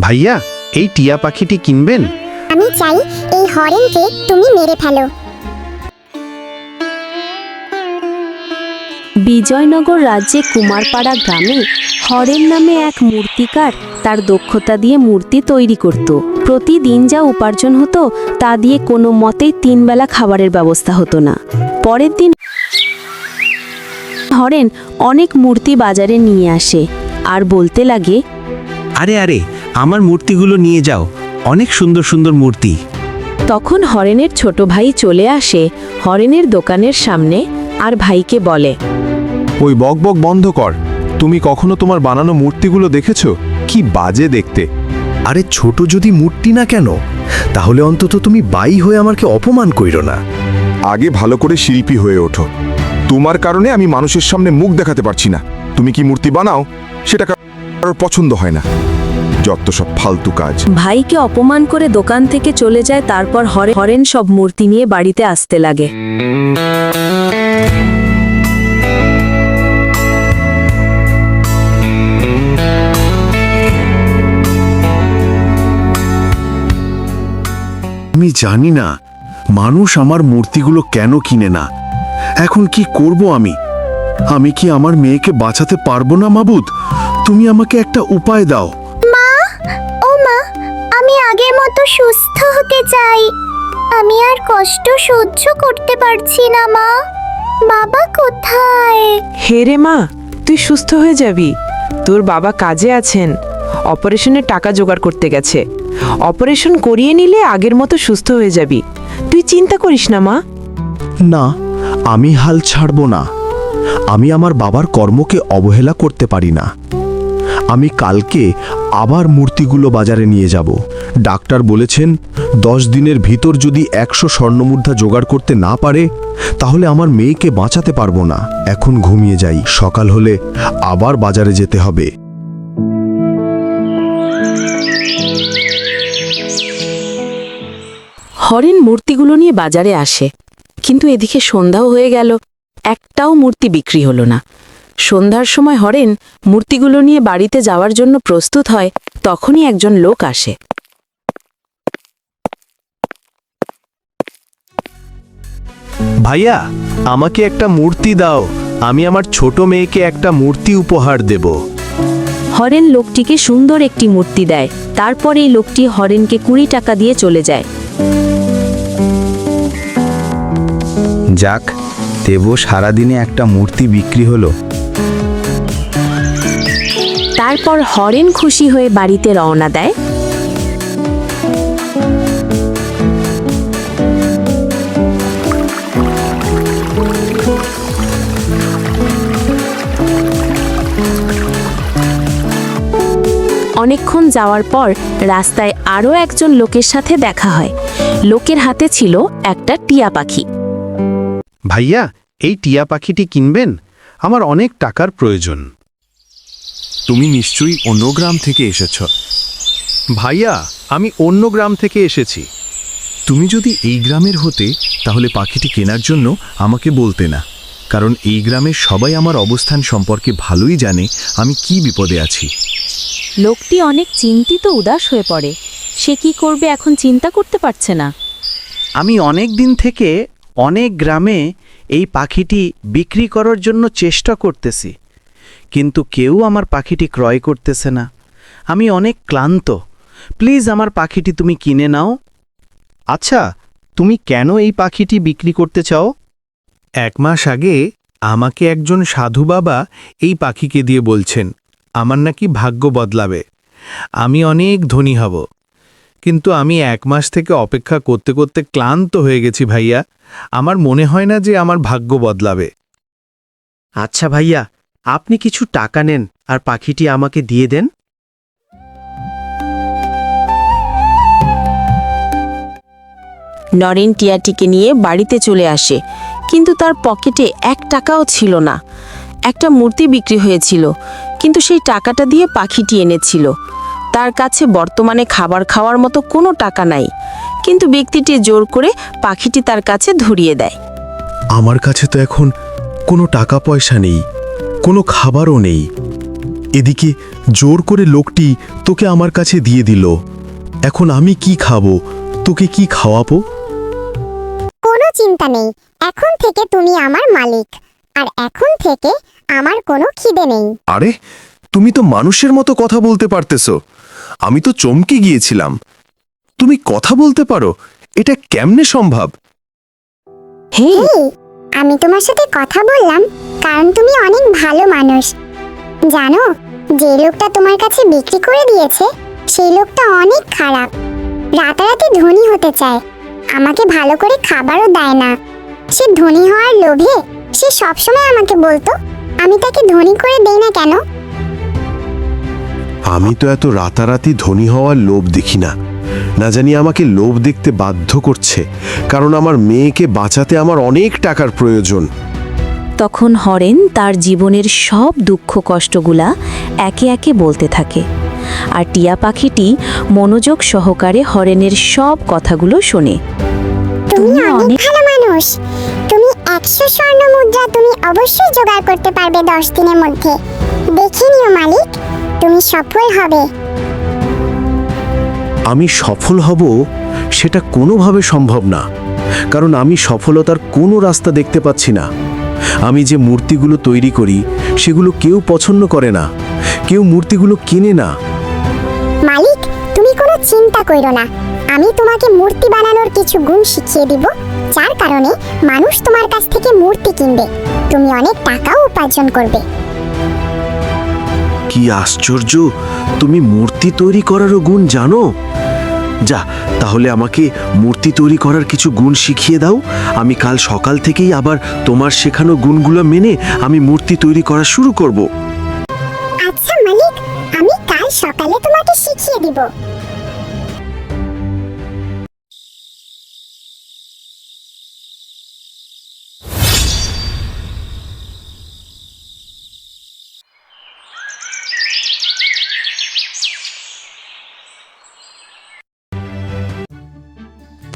ভাইয়া, এই টিয়া পাখিটি কিনবেন? আমি চাই এই হরিণকে তুমি মেরে ফেলো। বিজয়নগর রাজ্যে কুমারপাড়া গ্রামে হরেন নামে এক মূর্তিকার তার দক্ষতা দিয়ে মূর্তি তৈরি করত। প্রতিদিন যা উপার্জন হতো তা দিয়ে কোনো মতেই 3 বেলা খাবারের ব্যবস্থা হতো না। পরের দিন হরেন অনেক মূর্তি বাজারে নিয়ে আসে আর বলতে লাগে, আরে আরে, আমার মূর্তিগুলো নিয়ে যাও, অনেক সুন্দর সুন্দর মূর্তি। তখন হরেনের ছোট ভাই চলে আসে হরেনের দোকানের সামনে আর ভাইকে বলে, ওই বকবক বন্ধ কর। তুমি কখনো তোমার বানানো মূর্তিগুলো দেখেছো? কি বাজে দেখতে। আরে ছোট যদি মূর্তি না কেন, তাহলে অন্তত তুমি বাই হয়ে আমাকে অপমান কইরো না। আগে ভালো করে শিল্পী হয়ে ওঠো। তোমার কারণে আমি মানুষের সামনে মুখ দেখাতে পারছি না। তুমি কি মূর্তি বানাও সেটা কারোর পছন্দ হয় না। যত সব ফালতু কাজ। ভাইকে অপমান করে দোকান থেকে চলে যায়। তারপর হরেন সব মূর্তি নিয়ে বাড়িতে আসতে লাগে। আমি জানি না মানুষ আমার মূর্তিগুলো কেন কিনে না। এখন কি করব আমি? আমি কি আমার মেয়েকে বাঁচাতে পারবো না? মাবুদ, তুমি আমাকে একটা উপায় দাও। ও মা, আমি আগের মতো সুস্থ হতে চাই। আমি আর কষ্ট সহ্য করতে পারছি না মা। বাবা কোথায়? হে রে মা, তুই সুস্থ হয়ে যাবি। তোর বাবা কাজে আছেন, অপারেশনের টাকা জোগাড় করতে গেছে। অপারেশন করিয়ে নিলে আগের মতো সুস্থ হয়ে যাবি। তুই চিন্তা করিস না মা। না, আমি হাল ছাড়ব না। আমি আমার বাবার কর্মকে অবহেলা করতে পারি না। আমি কালকে আবার মূর্তিগুলো বাজারে নিয়ে যাব। ডাক্তার বলেছেন 10 দিনের ভিতর যদি 100 স্বর্ণমুদ্রা জোগাড় করতে না পারে তাহলে আমার মেয়েকে বাঁচাতে পারবো না। এখন ঘুমিয়ে যাই, সকাল হলে আবার বাজারে যেতে হবে। হরেন মূর্তিগুলো নিয়ে বাজারে আসে, কিন্তু এদিকে সন্ধ্যাও হয়ে গেল, একটাও মূর্তি বিক্রি হলো না। সন্ধ্যার সময় হরেন মূর্তিগুলো নিয়ে বাড়িতে যাওয়ার জন্য প্রস্তুত হয়। তখনই একজন লোক আসে। ভাইয়া, আমাকে একটা মূর্তি দাও। আমি আমার ছোট মেয়েকে একটা মূর্তি উপহার দেব। হরেন লোকটিকে সুন্দর একটি মূর্তি দেয়। তারপর এই লোকটি হরেনকে 20 টাকা দিয়ে চলে যায়। যাক, দেবো সারাদিনে একটা মূর্তি বিক্রি হলো। তারপর হরেন খুশি হয়ে বাড়িতে রওনা দেয়। অনেকক্ষণ যাওয়ার পর রাস্তায় আরও একজন লোকের সাথে দেখা হয়। লোকের হাতে ছিল একটা টিয়া পাখি। ভাইয়া, এই টিয়া পাখিটি কিনবেন? আমার অনেক টাকার প্রয়োজন। তুমি নিশ্চয়ই অন্য গ্রাম থেকে এসেছ। ভাইয়া, আমি অন্য গ্রাম থেকে এসেছি। তুমি যদি এই গ্রামের হতে তাহলে পাখিটি কেনার জন্য আমাকে বলতে না, কারণ এই গ্রামের সবাই আমার অবস্থান সম্পর্কে ভালোই জানে আমি কি বিপদে আছি। লোকটি অনেক চিন্তিত উদাস হয়ে পড়ে। সে কি করবে এখন চিন্তা করতে পারছে না। আমি অনেক দিন থেকে অনেক গ্রামে এই পাখিটি বিক্রি করার জন্য চেষ্টা করতেছি, কিন্তু কেউ আমার পাখিটি ক্রয় করতেছে না। আমি অনেক ক্লান্ত। প্লিজ আমার পাখিটি তুমি কিনে নাও। আচ্ছা, তুমি কেন এই পাখিটি বিক্রি করতে চাও? 1 মাস আগে আমাকে একজন সাধু বাবা এই পাখিকে দিয়ে বলছেন আমার নাকি ভাগ্য বদলাবে, আমি অনেক ধনী হব। কিন্তু আমি 1 মাস থেকে অপেক্ষা করতে করতে ক্লান্ত হয়ে গেছি ভাইয়া। আমার মনে হয় না যে আমার ভাগ্য বদলাবে। আচ্ছা ভাইয়া, আপনি কিছু টাকা নেন আর পাখিটি আমাকে দিয়ে দেন। নরেন টিয়াটিকে নিয়ে বাড়িতে চলে আসে, কিন্তু তার পকেটে 1 টাকাও ছিল না। একটা মূর্তি বিক্রি হয়েছিল, কিন্তু সেই টাকাটা দিয়ে পাখিটি এনেছিল। তার কাছে বর্তমানে খাবার খাওয়ার মতো কোনো টাকা নাই, কিন্তু ব্যক্তিটি জোর করে পাখিটি তার কাছে ধরিয়ে দেয়। আমার কাছে তো এখন কোনো টাকা পয়সা নেই, কোনো খাবারও নেই। এদিকে জোর করে লোকটি তোকে আমার কাছে দিয়ে দিল। এখন আমি কি খাবো, তোকে কি খাওয়াবো? কোনো চিন্তা নেই, এখন থেকে তুমি আমার মালিক, আর এখন থেকে আমার কোনো খিদে নেই। আরে, তুমি তো মানুষের মতো কথা বলতে পারতেছো। আমি তো চমকে গিয়েছিলাম। তুমি কথা বলতে পারো, এটা কেমনে সম্ভব? হে, এই, আমি তোমার সাথে কথা বললাম কারণ তুমি অনেক ভালো মানুষ। জানো, যে লোকটা তোমার কাছে বিক্রি করে দিয়েছে সেই লোকটা অনেক খারাপ। রাতারাতি ধনী হতে চায়, আমাকে ভালো করে খাবারও দেয় না। সে ধনী হওয়ার লোভে সে সবসময় আমাকে বলতো আমি তাকে ধনী করে দেই না কেন। আমি তো এত রাতারাতি ধনী হওয়ার লোভ দেখি না। না জানি আমাকে লোভ দেখতে বাধ্য করছে, কারণ আমার মেয়েকে বাঁচাতে আমার অনেক টাকার প্রয়োজন। তখন হরেন তার জীবনের সব দুঃখ কষ্টগুলা একে একে বলতে থাকে, আর টিয়া পাখিটি মনোযোগ সহকারে হরেনের সব কথাগুলো শোনে। তুমি অনেক ভালো মানুষ। তুমি 100 স্বর্ণ মুদ্রা তুমি অবশ্যই জোগাড় করতে পারবে 10 দিনের মধ্যে। দেখে নিও মালিক, তুমি সফল হবে। আমি সফল হব সেটা কোনোভাবে সম্ভব না, কারণ আমি সফলতার কোনো রাস্তা দেখতে পাচ্ছি না। আমি যে মূর্তিগুলো তৈরি করি সেগুলো কেউ পছন্দ করে না, কেউ মূর্তিগুলো কিনে না। মালিক, তুমি কোনো চিন্তা কইরো না, আমি তোমাকে মূর্তি বানানোর কিছু গুণ শিখিয়ে দিব, যার কারণে মানুষ তোমার কাছ থেকে মূর্তি কিনবে। তুমি অনেক টাকাও উপার্জন করবে। কি আশ্চর্য, তুমি মূর্তি তৈরি করারও গুণ জানো? যা, তাহলে আমাকে মূর্তি তৈরি করার কিছু গুণ শিখিয়ে দাও। আমি কাল সকাল থেকেই আবার তোমার শেখানো গুণগুলো মেনে আমি মূর্তি তৈরি করা শুরু করব। আচ্ছা মালিক, আমি কাল সকালে তোমাকে শিখিয়ে দিব।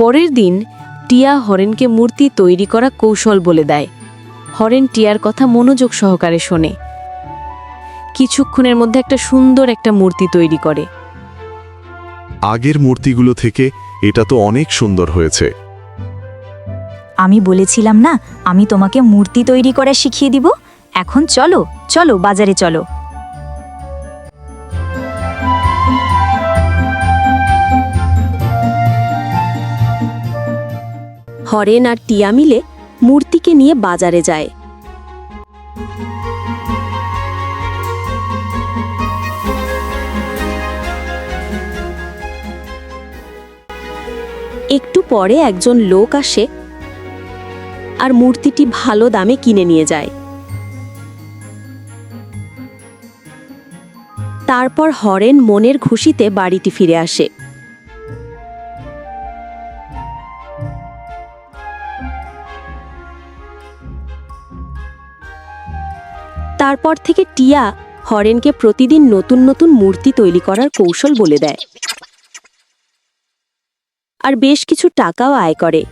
পরের দিন টিয়া হরেনকে মূর্তি তৈরি করা কৌশল বলে দেয়। হরেন টিয়ার কথা মনোযোগ সহকারে শোনে। কিছুক্ষণের মধ্যে একটা সুন্দর একটা মূর্তি তৈরি করে। আগের মূর্তিগুলো থেকে এটা তো অনেক সুন্দর হয়েছে। আমি বলেছিলাম না আমি তোমাকে মূর্তি তৈরি করা শিখিয়ে দিব। এখন চলো চলো বাজারে চলো। হরেন আর টিয়া মিলে মূর্তিকে নিয়ে বাজারে যায়। একটু পরে একজন লোক আসে আর মূর্তিটি ভালো দামে কিনে নিয়ে যায়। তারপর হরেন মনের খুশিতে বাড়িটি ফিরে আসে। তারপর থেকে টিয়া হরেনকে প্রতিদিন নতুন নতুন মূর্তি তৈরি করার কৌশল বলে দেয়, আর বেশ কিছু টাকাও আয় করে।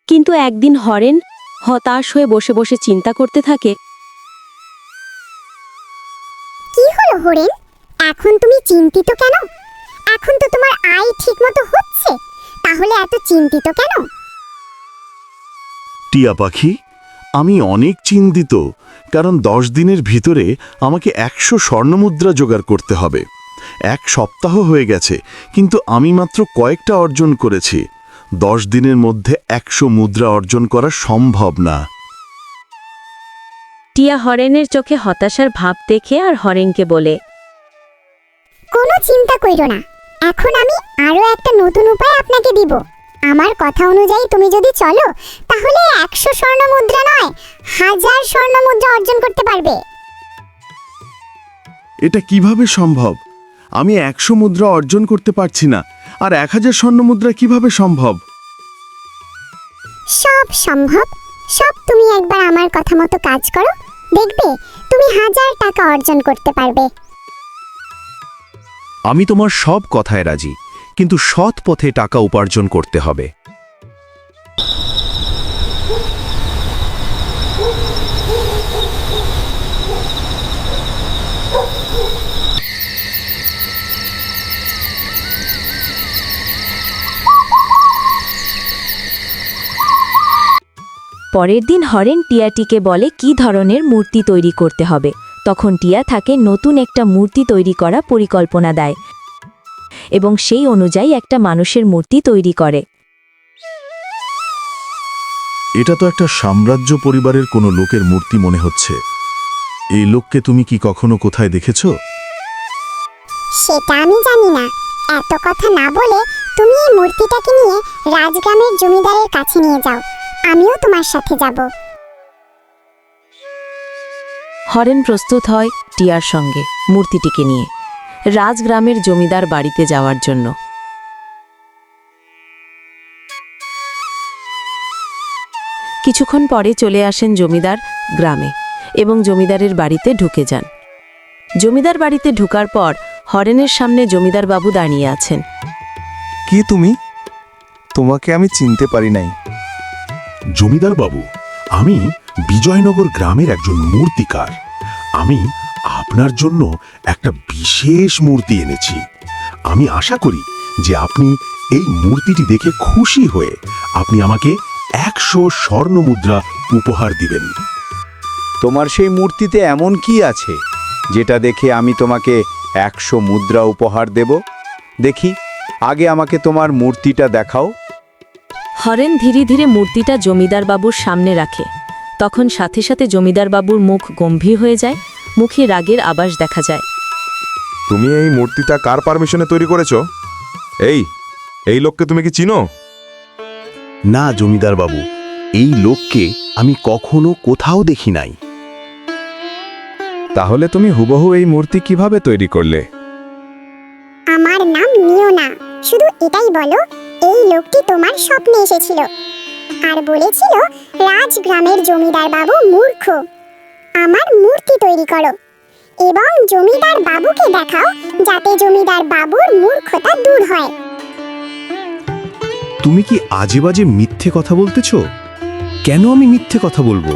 কিন্তু একদিন হরেন হতাশ হয়ে বসে বসে চিন্তা করতে থাকে। কি হলো হরেন, এখন তুমি চিন্তিত কেন? এখন তো তোমার আয় ঠিকমতো হচ্ছে, তাহলে এত চিন্তিত কেন? টিয়া পাখি, আমি অনেক চিন্তিত, কারণ 10 দিনের ভিতরে আমাকে 100 স্বর্ণমুদ্রা জোগাড় করতে হবে। 1 সপ্তাহ হয়ে গেছে, কিন্তু আমি মাত্র কয়েকটা অর্জন করেছি। 10 দিনের মধ্যে 100 মুদ্রা অর্জন করা সম্ভব না। টিয়া হরেনের চোখে হতাশার ভাব দেখে আর হরেনকে বলে, কোনো চিন্তা কইরো না, এখন আমি আরো একটা নতুন উপায় আপনাকে দিব। আমার কথা অনুযায়ী তুমি যদি চলো তাহলে 100 স্বর্ণ মুদ্রা নয় 1000 স্বর্ণ মুদ্রা অর্জন করতে পারবে। এটা কিভাবে সম্ভব? আমি 100 মুদ্রা অর্জন করতে পারছি না, আর 1000 স্বর্ণমুদ্রা কিভাবে সম্ভব? সব সম্ভব, সব তুমি একবার আমার কথা মতো কাজ করো, দেখবে তুমি 1000 টাকা অর্জন করতে পারবে। আমি তোমার সব কথায় রাজি, কিন্তু সৎ পথে টাকা উপার্জন করতে হবে। পরের দিন হরেন টিয়াটিকে বলে কি ধরনের মূর্তি তৈরি করতে হবে। তখন টিয়া তাকে নতুন একটা মূর্তি তৈরি করা পরিকল্পনা দেয় এবং সেই অনুযায়ী একটা মানুষের মূর্তি তৈরি করে। এটা তো একটা সাম্রাজ্য পরিবারের কোনো লোকের মূর্তি মনে হচ্ছে। এই লোককে তুমি কি কখনো কোথায় দেখেছো? সেটা আমি জানি না। এত কথা না বলে তুমি এই মূর্তিটাকে নিয়ে রাজগ্রামের জমিদারের কাছে নিয়ে যাও, আমিও তোমার সাথে যাব। হরেন প্রস্তুত হয় টিয়ার সঙ্গে মূর্তিটিকে নিয়ে রাজগ্রামের জমিদার বাড়িতে যাওয়ার জন্য। কিছুক্ষণ পরে চলে আসেন জমিদার গ্রামে এবং জমিদারের বাড়িতে ঢুকে যান। জমিদার বাড়িতে ঢুকার পর হরেনের সামনে জমিদার বাবু দাঁড়িয়ে আছেন। কে তুমি? তোমাকে আমি চিনতে পারি নাই। জমিদার বাবু, আমি বিজয়নগর গ্রামের একজন মূর্তিকার। আমি আপনার জন্য একটা বিশেষ মূর্তি এনেছি। আমি আশা করি যে আপনি এই মূর্তিটি দেখে খুশি হয়ে আপনি আমাকে 100 স্বর্ণ মুদ্রা উপহার দিবেন। তোমার সেই মূর্তিতে এমন কি আছে যেটা দেখে আমি তোমাকে 100 মুদ্রা উপহার দেব? দেখি, আগে আমাকে তোমার মূর্তিটা দেখাও। হরেন ধীরে ধীরে মূর্তিটা জমিদার বাবুর সামনে রাখে। তখন সাথে সাথে জমিদার বাবুর মুখ গম্ভীর হয়ে যায়, মুখে রাগের আভাস দেখা যায়। তুমি এই মূর্তিটা কার পারমিশনে তৈরি করেছো? এই লোককে তুমি কি চিনো? না জমিদার বাবু, এই লোককে আমি কখনো কোথাও দেখি নাই। তাহলে তুমি হুবহু এই মূর্তি কিভাবে তৈরি করলে? আমার নাম নিও না, শুধু এটাই বলো এই লোকটি তোমার স্বপ্নে এসেছিল আর বলেছিল রাজগ্রামের জমিদার বাবু মূর্খ, আমার মূর্তি তৈরি করো এবং জমিদার বাবুকে দেখাও যাতে জমিদার বাবুর মূর্খতা দূর হয়। তুমি কি আজে বাজে মিথ্যে কথা বলতেছ? কেন আমি মিথ্যে কথা বলবো?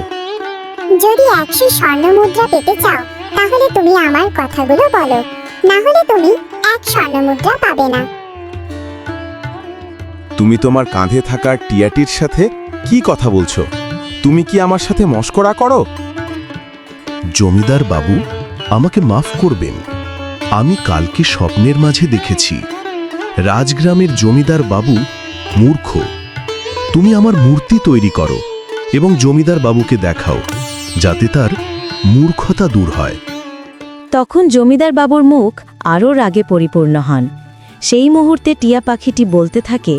যদি 100 স্বর্ণ মুদ্রা পেতে চাও তাহলে তুমি আমার কথাগুলো বলো, না হলে তুমি 1 স্বর্ণ মুদ্রা পাবে না। তুমি তোমার কাঁধে থাকা টিয়াটির সাথে কি কথা বলছো? তুমি কি আমার সাথে মশকরা করো? জমিদার বাবু, আমাকে মাফ করবেন। আমি কালকে স্বপ্নের মাঝে দেখেছি রাজগ্রামের জমিদার বাবু মূর্খ। তুমি আমার মূর্তি তৈরি করো এবং জমিদার বাবুকে দেখাও যাতে তার মূর্খতা দূর হয়। তখন জমিদার বাবুর মুখ আরও রাগে পরিপূর্ণ হন। সেই মুহূর্তে টিয়া পাখিটি বলতে থাকে,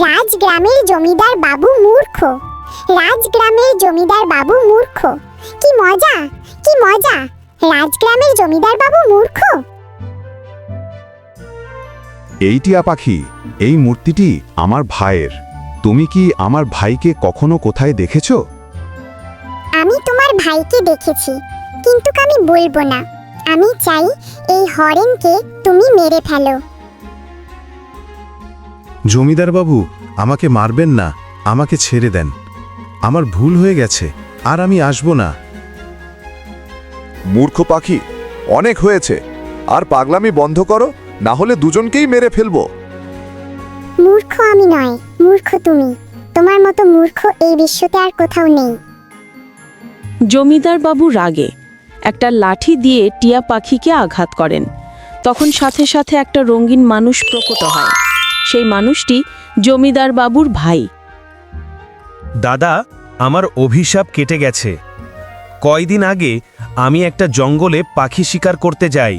রাজগ্রামের জমিদার বাবু মূর্খ, রাজগ্রামের জমিদার বাবু মূর্খ। কি মজা, কি মজা! রাজগ্রামের জমিদার বাবু মূর্খ। এই টিয়া পাখি, এই মূর্তিটি আমার ভাইয়ের। তুমি কি আমার ভাইকে কখনো কোথায় দেখেছো? আমি তোমার ভাইকে দেখেছি, কিন্তু আমি বলবো না। আমি চাই এই হরেনকে তুমি মেরে ফেলো। জমিদার বাবু, আমাকে মারবেন না, আমাকে ছেড়ে দেন। আমার ভুল হয়ে গেছে, আর আমি আসব না। মূর্খ পাখি, অনেক হয়েছে। আর পাগলামি বন্ধ করো, না হলে দুজনকেই মেরে ফেলবো। মূর্খ আমি নয়, মূর্খ তুমি। তোমার মতো মূর্খ এই বিশ্বতে আর কোথাও নেই। জমিদার বাবু রাগে একটা লাঠি দিয়ে টিয়া পাখিকে আঘাত করেন। তখন সাথে সাথে একটা রঙিন মানুষ প্রকট হয়। সেই মানুষটি জমিদার বাবুর ভাই। দাদা, আমার অভিশাপ কেটে গেছে। কয়দিন আগে আমি একটা জঙ্গলে পাখি শিকার করতে যাই।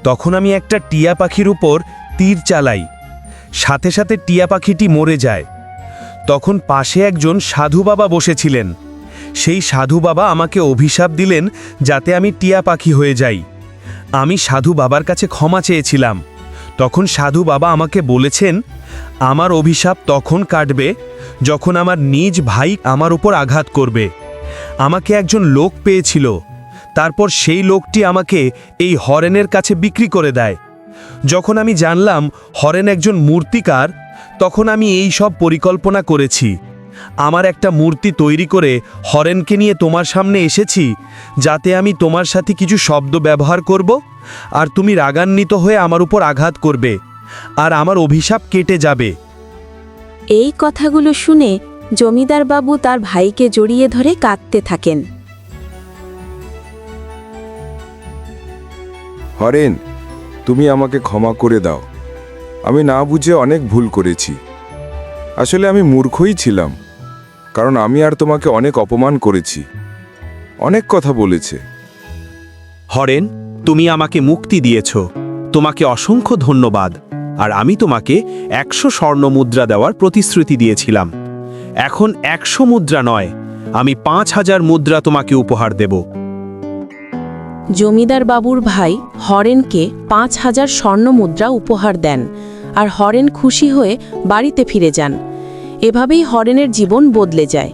তখন আমি একটা টিয়া পাখির উপর তীর চালাই, সাথে সাথে টিয়া পাখিটি মরে যায়। তখন পাশে একজন সাধু বাবা বসেছিলেন। সেই সাধু বাবা আমাকে অভিশাপ দিলেন যাতে আমি টিয়া পাখি হয়ে যাই। আমি সাধু বাবার কাছে ক্ষমা চেয়েছিলাম। তখন সাধু বাবা আমাকে বলেছেন, আমার অভিশাপ তখন কাটবে যখন আমার নিজ ভাই আমার উপর আঘাত করবে। আমাকে একজন লোক পেয়েছিল, তারপর সেই লোকটি আমাকে এই হরেনের কাছে বিক্রি করে দেয়। যখন আমি জানলাম হরেন একজন মূর্তিকার, তখন আমি এই সব পরিকল্পনা করেছি। আমার একটা মূর্তি তৈরি করে হরেনকে নিয়ে তোমার সামনে এসেছি, যাতে আমি তোমার সাথে কিছু শব্দ ব্যবহার করব, আর তুমি রাগান্বিত হয়ে আমার উপর আঘাত করবে, আর আমার অভিশাপ কেটে যাবে। এই কথাগুলো শুনে জমিদার বাবু তার ভাইকে জড়িয়ে ধরে কাঁদতে থাকেন। হরেন, তুমি আমাকে ক্ষমা করে দাও। আমি না বুঝে অনেক ভুল করেছি। আসলে আমি মূর্খই ছিলাম, কারণ আমি আর তোমাকে অনেক অপমান করেছি, অনেক কথা বলেছে। হরেন, তুমি আমাকে মুক্তি দিয়েছ, তোমাকে অসংখ্য ধন্যবাদ। আর আমি তোমাকে 100 স্বর্ণ মুদ্রা দেওয়ার প্রতিশ্রুতি দিয়েছিলাম। এখন 100 মুদ্রা নয়, আমি 5000 মুদ্রা তোমাকে উপহার দেব। জমিদার বাবুর ভাই হরেনকে 5000 স্বর্ণ মুদ্রা উপহার দেন, আর হরেন খুশি হয়ে বাড়িতে ফিরে যান। এভাবেই হরেনের জীবন বদলে যায়।